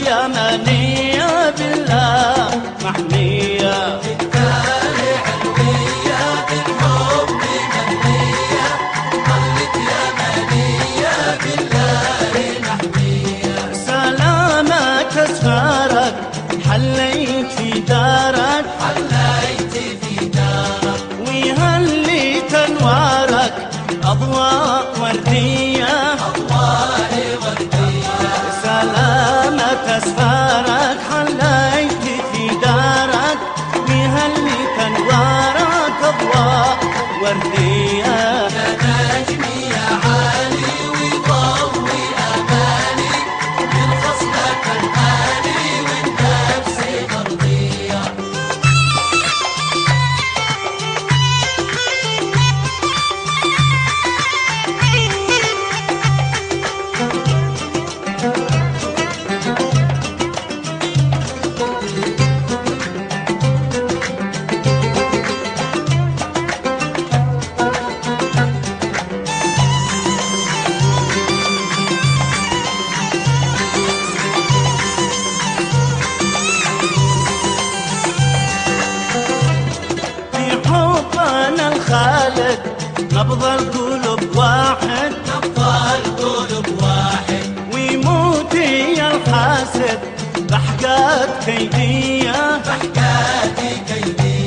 يمنية بالله محمية، بالتالي علوية بالحب مبنية، ظلت يمنية بالله محمية. سلامك أسفارك حليت في دارك، حليت في دارك ويهليت أنوارك أضواء وردية، أضواء وردية. سلامك أسفارك حليت في دارك، ويهليت أنوارك أضواء وردية. يا نجمي يا عالي وضوي أماني، من خصلك الغالي والنفس مرضية. في حبنا الخالد نبض القلوب واحد، نبض القلوب واحد. ويموت يا الحاسد بحقات كيدية، بحكاتي كيدية.